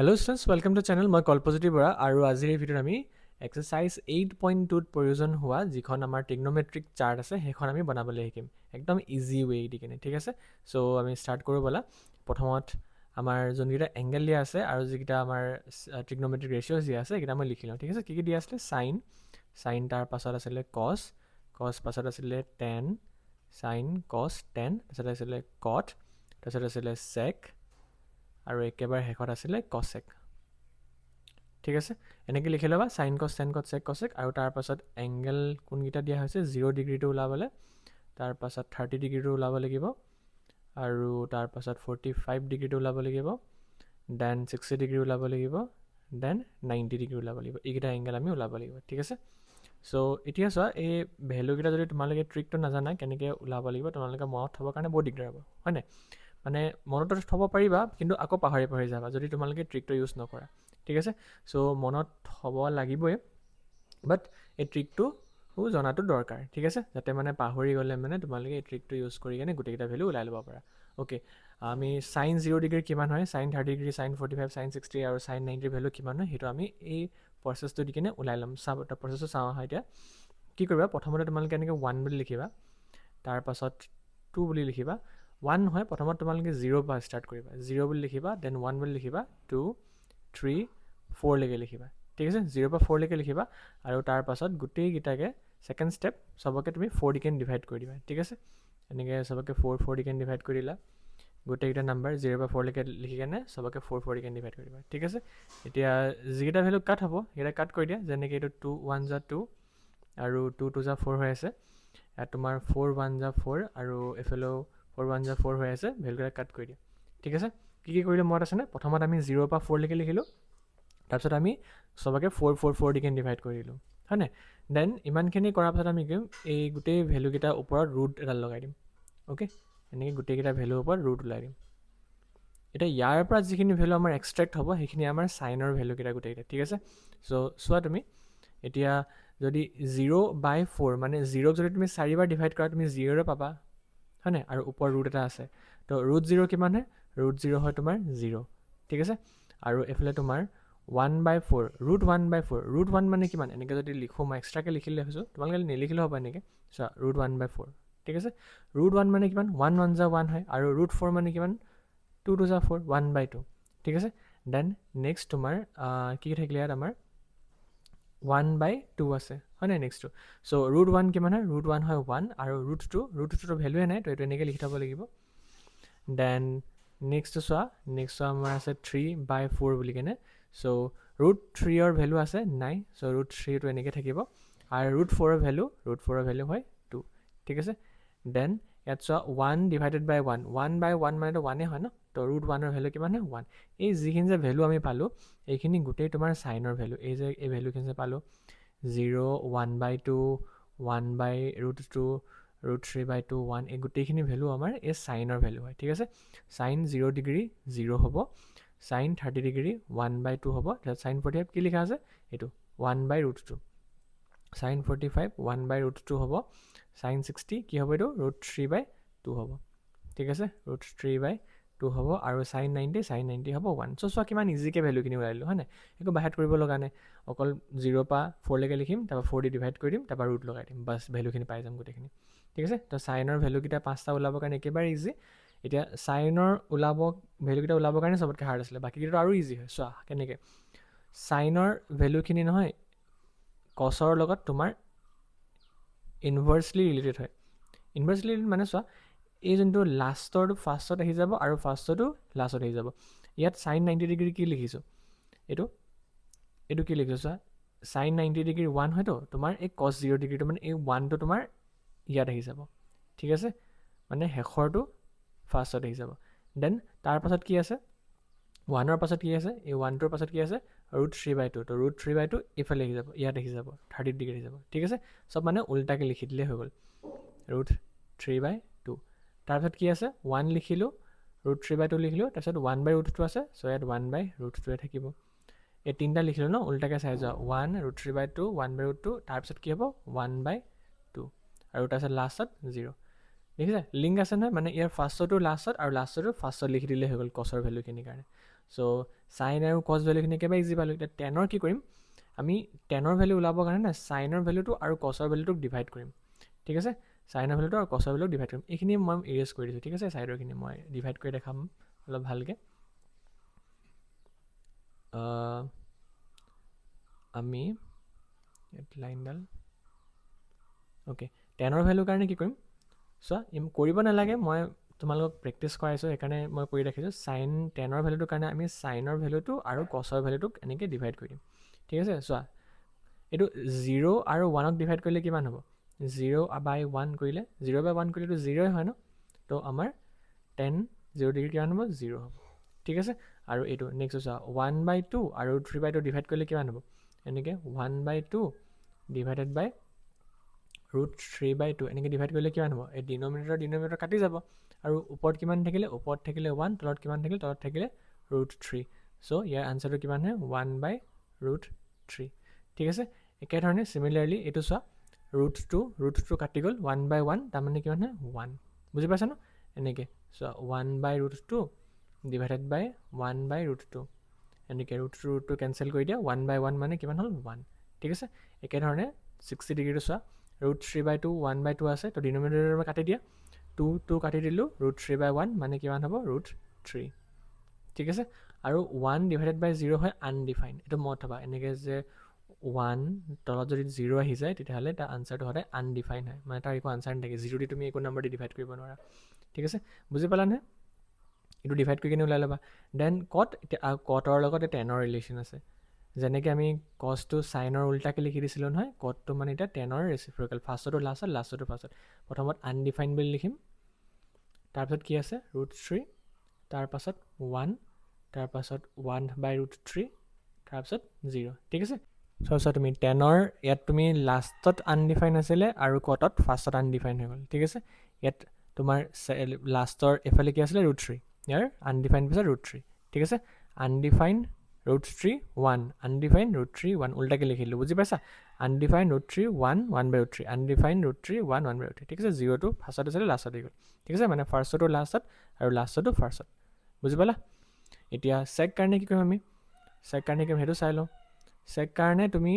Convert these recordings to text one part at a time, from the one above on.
Hello students, welcome to channel. মই কল্পজ্যোতি বৰা আৰু আজিৰ এই ভিডিঅ'ত আমি এক্সাৰসাইজ 8.2 ত প্ৰয়োজন হোৱা যিখন আমাৰ ট্ৰিগনোমেট্ৰিক চাৰ্ট আছে সেইখন আমি বনাবলৈ শিকিম একদম ইজি ৱে দি কিনে ঠিক আছে সো আমি ষ্টাৰ্ট কৰোঁ বলা প্ৰথমত আমাৰ যোনকেইটা এংগেল দিয়া আছে আৰু যিকেইটা আমাৰ ট্ৰিগনোমেট্ৰিক ৰেচিঅ'জ দিয়া আছে এইকেইটা মই লিখি লওঁ ঠিক আছে কি দিয়া আছিলে সাইন তাৰ পাছত আছিলে কস পাছত আছিলে টেন সাইন কস টেন তাৰপাছত আছিলে কট তাৰপাছত আছিলে সেক আৰু একেবাৰে শেষত আছিলে কসেক ঠিক আছে এনেকৈ লিখি ল'বা সাইন কস টেন কট সেক কসেক আৰু তাৰ পাছত এংগেল কোনকেইটা দিয়া হৈছে 0 ডিগ্ৰীটো ওলাবলৈ তাৰ পাছত 30 ডিগ্ৰীটো ওলাব লাগিব আৰু তাৰ পাছত 45 ডিগ্ৰীটো ওলাব লাগিব দেন 60 ডিগ্ৰী ওলাব লাগিব দেন 90 ডিগ্ৰী ওলাব লাগিব এইকেইটা এংগেল আমি ওলাব লাগিব ঠিক আছে সো এতিয়া চোৱা এই ভেলুকেইটা যদি তোমালোকে ট্ৰিকটো নাজানা কেনেকৈ ওলাব লাগিব তোমালোকে মনত থ'বৰ কাৰণে বহুত দিগদাৰ হ'ব হয় নাই মানে মনত থ'ব পাৰিবা কিন্তু আকৌ পাহৰি যাবা যদি তোমালোকে ট্ৰিকটো ইউজ নকৰা ঠিক আছে সো মনত থ'ব লাগিবই বাট এই ট্ৰিকটো জনাটো দৰকাৰ ঠিক আছে যাতে মানে পাহৰি গ'লে মানে তোমালোকে এই ট্ৰিকটো ইউজ কৰি কিনে গোটেইকেইটা ভেলু ওলাই ল'ব পাৰা অ'কে আমি সাইন 0 ডিগ্ৰী কিমান হয় সাইন 30 ডিগ্ৰী সাইন 45 সাইন 60 আৰু সাইন 90 ভেলু কিমান হয় সেইটো আমি এই প্ৰচেছটো দি কিনে ওলাই ল'ম চাব এটা প্ৰচেছটো চাওঁ হয় এতিয়া কি কৰিবা প্ৰথমতে তোমালোকে এনেকৈ 1 বুলি লিখিবা তাৰ পাছত 2 বুলি লিখিবা 1 নহয় প্ৰথমত তোমালোকে 0 পৰা ষ্টাৰ্ট কৰিবা 0 বুলি লিখিবা দেন 1 বুলি লিখিবা 2 3 4 লৈকে লিখিবা ঠিক আছে 0 পৰা 4 লৈকে লিখিবা আৰু তাৰ পাছত গোটেইকেইটাকে সেকেন্ড ষ্টেপ সবকে তুমি 4 ডিকেন ডিভাইড কৰি দিবা ঠিক আছে এনেকৈ সবকে 4 ডিকেন ডিভাইড কৰি দিলা গোটেইকেইটা নাম্বাৰ 0 পৰা 4 লৈকে লিখি কেনে সবকে 4 ডিকেন ডিভাইড কৰি দিবা ঠিক আছে এতিয়া যিকেইটা ভেলু কাট হ'ব সেইকেইটা কাট কৰি দিয়া যেনেকৈ এইটো 2 1 যা 2 আৰু 2 2 যা 4 হৈ আছে ইয়াত তোমাৰ 4 1 যা 4 আৰু এফালেও 4 1 যা 4 হৈ আছে ভেলুকেইটা কাট কৰি দিয়া ঠিক আছে কি কৰিলে মনত আছেনে প্ৰথমত আমি 0 পৰা 4 লৈকে লিখিলোঁ তাৰপিছত আমি সবকে 4 4 4 ডিকেন ডিভাইড কৰি দিলোঁ হয় নাই দেন ইমানখিনি কৰাৰ পাছত আমি কি এই গোটেই ভেলুকেইটাৰ ওপৰত ৰুট এডাল লগাই দিম অ'কে এনেকৈ গোটেইকেইটা ভেলুৰ ওপৰত ৰুট ওলাই দিম এতিয়া ইয়াৰ পৰা যিখিনি ভেলু আমাৰ এক্সট্ৰেক্ট হ'ব সেইখিনি আমাৰ সাইনৰ ভেলুকেইটা গোটেইকেইটা ঠিক আছে সো চোৱা তুমি এতিয়া যদি 0/4 মানে 0ক যদি তুমি 4বাৰ ডিভাইড কৰা তুমি 0 পাবা হয় নাই আৰু ওপৰ ৰুট এটা আছে তো ৰুট 0 কিমান হয় ৰুট 0 হয় তোমাৰ 0 ঠিক আছে আৰু এফালে তোমাৰ 1/4 ৰুট 1/4 ৰুট 1 মানে কিমান এনেকৈ যদি লিখোঁ মই এক্সট্ৰাকৈ লিখিলে হৈছোঁ তোমালোকে নিলিখিলেও হ'ব এনেকৈ চোৱা ৰুট 1/4 ঠিক আছে ৰুট 1 মানে কিমান 1 1 যা 1 হয় আৰু ৰুট 4 মানে কিমান 2 2 যা 4 1/2 ঠিক আছে দেন নেক্সট তোমাৰ কি থাকিলে ইয়াত আমাৰ 1/2 আছে হয় নাই নেক্সটটো সো ৰুট 1 কিমান হয় ৰুট 1 হয় 1 আৰু ৰুট 2 ভেলুৱে নাই তো এইটো এনেকৈ লিখি থ'ব লাগিব দেন নেক্সটটো চোৱা আমাৰ আছে 3/4 বুলি কেনে সো ৰুট 3ৰ ভেলু আছে নাই সো ৰুট 3টো এনেকৈ থাকিব আৰু ৰুট 4ৰ ভেলু হয় 2 ঠিক আছে দেন ইয়াত চোৱা 1 ডিভাইডেড বাই 1 1/1 মানেতো 1 হয় ন তো ৰুট 1ৰ ভেলু কিমান হয় 1 এই যিখিনি যে ভেলু আমি পালোঁ এইখিনি গোটেই তোমাৰ সাইনৰ ভেলু এই যে এই ভেলুখিনি যে পালোঁ 0 1/2 1/√2 ৰুট 3/2 1 এই গোটেইখিনি ভেলু আমাৰ এই সাইনৰ ভেলু হয় ঠিক আছে সাইন 0 ডিগ্ৰী 0 হ'ব সাইন 30 ডিগ্ৰী 1/2 হ'ব তাৰপিছত সাইন 45 কি লিখা আছে এইটো 1/√2 সাইন 45 1/√2 হ'ব সাইন 60 কি হ'ব এইটো ৰুট 3/2 হ'ব ঠিক আছে ৰুট 3/2 হ'ব আৰু সাইন 90 হ'ব 1 চ' চোৱা কিমান ইজিকৈ ভেলুখিনি ওলাই দিলোঁ হয় নাই একো বাহিৰত কৰিব লগা নাই অকল 0 পৰা 4 লৈকে লিখিম তাৰপৰা 4 দি ডিভাইড কৰি দিম তাৰপৰা ৰুট লগাই দিম বাছ ভেলুখিনি পাই যাম গোটেইখিনি ঠিক আছে তো সাইনৰ ভেলুকেইটা 5টা ওলাবৰ কাৰণে একেবাৰে ইজি এতিয়া সাইনৰ ভেলুকেইটা ওলাবৰ কাৰণে চবতকৈ হাৰ্ড আছিলে বাকীকেইটা আৰু ইজি হয় চোৱা কেনেকৈ সাইনৰ ভেলুখিনি নহয় কছৰ লগত তোমাৰ ইনভাৰ্চলি ৰিলেটেড হয় ইনভাৰ্চলি ৰিলেটেড মানে চোৱা এই যোনটো লাষ্টৰটো ফাৰ্ষ্টত আহি যাব আৰু ফাৰ্ষ্টটো লাষ্টত আহি যাব ইয়াত সাইন 90 ডিগ্ৰী কি লিখিছোঁ এইটো কি লিখিছোঁ চোৱা সাইন 90 ডিগ্ৰী 1 হয়তো তোমাৰ এই কছ 0 ডিগ্ৰীটো মানে এই 1টো তোমাৰ ইয়াত আহি যাব ঠিক আছে মানে শেষৰটো ফাৰ্ষ্টত আহি যাব দেন তাৰ পাছত কি আছে 1ৰ পাছত কি আছে এই 1টোৰ পাছত কি আছে ৰুট 3/2 তো ৰুট 3/2 এইফালে আহি যাব ইয়াত আহি যাব 30 ডিগ্ৰী আহি যাব ঠিক আছে চব মানে উল্টাকৈ লিখি দিলেই হৈ গ'ল ৰুট 3/2 তাৰপিছত কি আছে 1 লিখিলোঁ ৰুট 3/2 লিখিলোঁ তাৰপিছত 1/√2 আছে চ' ইয়াত 1/√2 থাকিব এই তিনিটা লিখিলোঁ ন উল্টাকৈ চাই যোৱা 1 ৰুট 3/2 1/√2 তাৰপিছত কি হ'ব 1/2 আৰু তাৰপিছত লাষ্টত 0 দেখিছা লিংক আছে নহয় মানে ইয়াৰ ফাৰ্ষ্টটো লাষ্টত আৰু লাষ্টটো ফাৰ্ষ্টত লিখি দিলে হৈ গ'ল কছৰ ভেলুখিনিৰ কাৰণে চ' চাইন আৰু কছ ভেলুখিনি একেবাৰে ইজি পালোঁ এতিয়া টেনৰ কি কৰিম আমি টেনৰ ভেলু ওলাবৰ কাৰণে না চাইনৰ ভেলুটো আৰু কছৰ ভেলুটোক ডিভাইড কৰিম ঠিক আছে চাইনৰ ভেলুটো আৰু কছৰ ভেলুক ডিভাইড কৰিম এইখিনি মই ইৰেজ কৰি দিছোঁ ঠিক আছে চাইডৰখিনি মই ডিভাইড কৰি দেখাম অলপ ভালকৈ আমি লাইনডাল অ'কে টেনৰ ভেলুৰ কাৰণে কি কৰিম চোৱা কৰিব নালাগে মই তোমালোকক প্ৰেক্টিছ কৰাইছোঁ সেইকাৰণে মই কৰি ৰাখিছোঁ চাইন টেনৰ ভেলুটোৰ কাৰণে আমি চাইনৰ ভেলুটো আৰু কছৰ ভেলুটোক এনেকৈ ডিভাইড কৰি দিম ঠিক আছে চোৱা এইটো 0 আৰু 1ক ডিভাইড কৰিলে কিমান হ'ব 0/1 কৰিলে 0/1 কৰিলেতো 0 হয় ন তো আমাৰ 0 ডিগ্ৰী কিমান হ'ব 0 হ'ব ঠিক আছে আৰু এইটো নেক্সট চোৱা 1/2 আৰু 3/2 ডিভাইড কৰিলে কিমান হ'ব এনেকৈ 1/2 ডিভাইডেড বাই √3/2 এনেকৈ ডিভাইড কৰিলে কিমান হ'ব এই ডিনমিনেটৰ কাটি যাব আৰু ওপৰত কিমান থাকিলে 1 তলত কিমান থাকিলে তলত থাকিলে √3 চ' ইয়াৰ আনচাৰটো কিমান হয় 1/√3 ঠিক আছে একেধৰণে চিমিলাৰলি এইটো চোৱা √2 কাটি গ'ল 1/1 তাৰমানে কিমান হয় 1 বুজি পাইছা ন এনেকৈ চোৱা 1/√2 ডিভাইডেড বাই 1/√2 এনেকৈ √2 কেঞ্চেল কৰি দিয়া 1/1 মানে কিমান হ'ল 1 ঠিক আছে একেধৰণে 60 ডিগ্ৰীটো চোৱা √3/2 1/2 আছে তো ডিনমিনেটৰ কাটি দিয়া 2 কাটি দিলোঁ √3/1 মানে কিমান হ'ব √3 ঠিক আছে আৰু 1 ডিভাইডেড বাই 0 হয় আনডিফাইন এইটো মনত থ'বা এনেকৈ যে 1 তলত যদি 0 আহি যায় তেতিয়াহ'লে তাৰ আনচাৰটো সদায় আনডিফাইন হয় মানে তাৰ একো আনচাৰ নাথাকে 0 দি তুমি একো নাম্বাৰ দি ডিভাইড কৰিব নোৱাৰা ঠিক আছে বুজি পালা নে এইটো ডিভাইড কৰি কিনে ওলাই ল'বা দেন এতিয়া কটৰ লগত টেনৰ ৰিলেশ্যন আছে যেনেকৈ আমি কছটো চাইনৰ উল্টাকৈ লিখি দিছিলোঁ নহয় কটটো মানে এতিয়া টেনৰ ৰেচিপ্ৰকেল ফাৰ্ষ্টটো লাষ্টটো ফাৰ্ষ্টত প্ৰথমত আনডিফাইন বুলি লিখিম তাৰপাছত কি আছে √3 তাৰপাছত 1 তাৰপাছত 1/√3 তাৰপাছত 0 ঠিক আছে চোৱা তুমি টেনৰ ইয়াত তুমি লাষ্টত আনডিফাইন আছিলে আৰু কটত ফাৰ্ষ্টত আনডিফাইন হৈ গ'ল ঠিক আছে ইয়াত তোমাৰ লাষ্টৰ এইফালে কি আছিলে √3 ইয়াৰ আনডিফাইন পিছত √3 ঠিক আছে আনডিফাইন √3 1 আনডিফাইন √3 1 উল্টাকৈ লিখিলোঁ বুজি পাইছা আনডিফাইন √3 1 1/√3 আনডিফাইন √3 1 1/√3 ঠিক আছে 0টো ফাৰ্ষ্টত আছিলে লাষ্টত হৈ গ'ল ঠিক আছে মানে ফাৰ্ষ্টটো লাষ্টত আৰু লাষ্টটো ফাৰ্ষ্টত বুজি পালা এতিয়া চেক কাৰণে কি কৰিম আমি চেক কাৰণে কি সেইটো চাই লওঁ চেক কাৰণে তুমি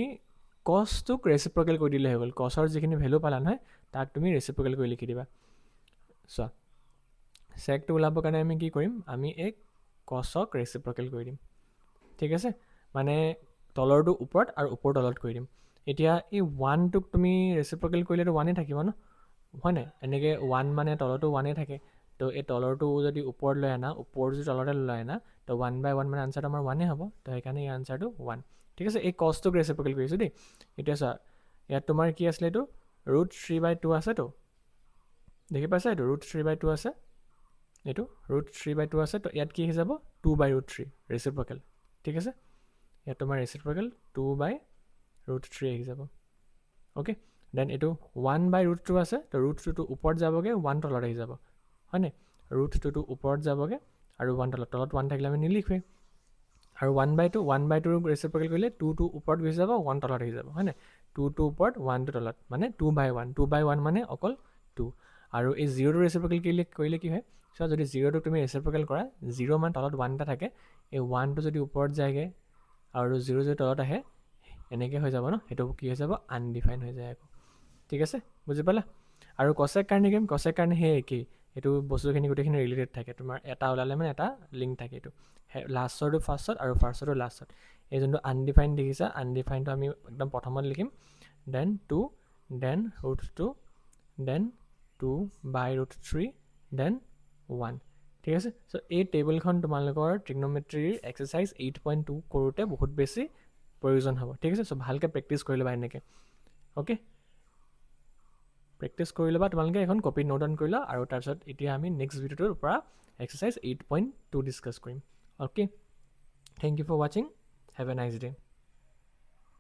কছটোক ৰেচিপ্ৰকেল কৰি দিলে হৈ গ'ল কছৰ যিখিনি ভেলু পালা নহয় তাক তুমি ৰেচিপ্ৰকেল কৰি লিখি দিবা চোৱা চেকটো ওলাবৰ কাৰণে আমি কি কৰিম আমি এই কছক ৰেচিপ্ৰকেল কৰি দিম ঠিক আছে মানে তলৰটো ওপৰত আৰু ওপৰ তলত কৰি দিম এতিয়া এই 1টোক তুমি ৰেচিপ্ৰকেল কৰিলেতো 1 থাকিব ন হয় নাই এনেকৈ 1 মানে তলতো 1 থাকে তো এই তলৰটো যদি ওপৰত লৈ আনা ওপৰ যদি তলতে লৈ আনা তো 1/1 মানে আনচাৰটো আমাৰ 1 হ'ব তো সেইকাৰণে এই আনচাৰটো 1 ঠিক আছে এই কছটোক ৰেচিপ্ৰকেল কৰিছোঁ দেই এতিয়া চোৱা ইয়াত তোমাৰ কি আছিলে এইটো √3/2 আছেতো দেখি পাইছা এইটো √3/2 আছে এইটো √3/2 আছে তো ইয়াত কি আহি যাব 2/√3 ৰেচিপ্ৰকেল ঠিক আছে ইয়াত তোমাৰ ৰেচিপ্ৰকেল 2/√3 আহি যাব অ'কে দেন এইটো 1/√2 আছে তো √2টো ওপৰত যাবগৈ 1 তলত আহি যাব হয়নে √2টো ওপৰত যাবগৈ আৰু 1 তলত 1 থাকিলে আমি নিলিখোৱে আৰু 1/2 ৰেচিপ্ৰকেল কৰিলে 2টো ওপৰত গুচি যাব 1 তলত আহি যাব হয়নে 2টো ওপৰত 1টো তলত মানে 2/1 মানে অকল 2 আৰু এই 0টো ৰেচিপ্ৰকেল কৰিলে কি হয় চোৱা যদি 0টো তুমি ৰেচিপ্ৰকেল কৰা 0 মানে তলত 1 এটা থাকে এই 1টো যদি ওপৰত যায়গৈ আৰু 0 যদি তলত আহে এনেকৈ হৈ যাব ন সেইটো কি হৈ যাব আনডিফাইন হৈ যায় আকৌ ঠিক আছে বুজি পালা আৰু কছেক কাৰণে কি কছেক কাৰণে সেই একেই এইটো বস্তুখিনি গোটেইখিনি ৰিলেটেড থাকে তোমাৰ এটা ওলালে মানে এটা লিংক থাকে এইটো লাষ্টৰটো ফাৰ্ষ্টত আৰু ফাৰ্ষ্টৰটো লাষ্টত এই যোনটো আনডিফাইন দেখিছা আনডিফাইনটো আমি একদম প্ৰথমত লিখিম দেন 2 দেন √2 দেন 2/√3 দেন 1 ঠিক আছে চ' এই টেবুলখন তোমালোকৰ ট্ৰিগন'মেট্ৰিৰ এক্সাৰচাইজ 8.2 কৰোঁতে বহুত বেছি প্ৰয়োজন হ'ব ঠিক আছে চ' ভালকৈ প্ৰেক্টিছ কৰি ল'বা এনেকৈ অ'কে প্ৰেক্টিছ কৰি ল'বা তোমালোকে এখন কপি নোট ডাউন কৰি লোৱা আৰু তাৰপিছত এতিয়া আমি নেক্সট ভিডিঅ'টোৰ পৰা এক্সাৰচাইজ 8.2 ডিছকাছ কৰিম অ'কে থেংক ইউ ফৰ ৱাচিং হেভ এ নাইচ ডে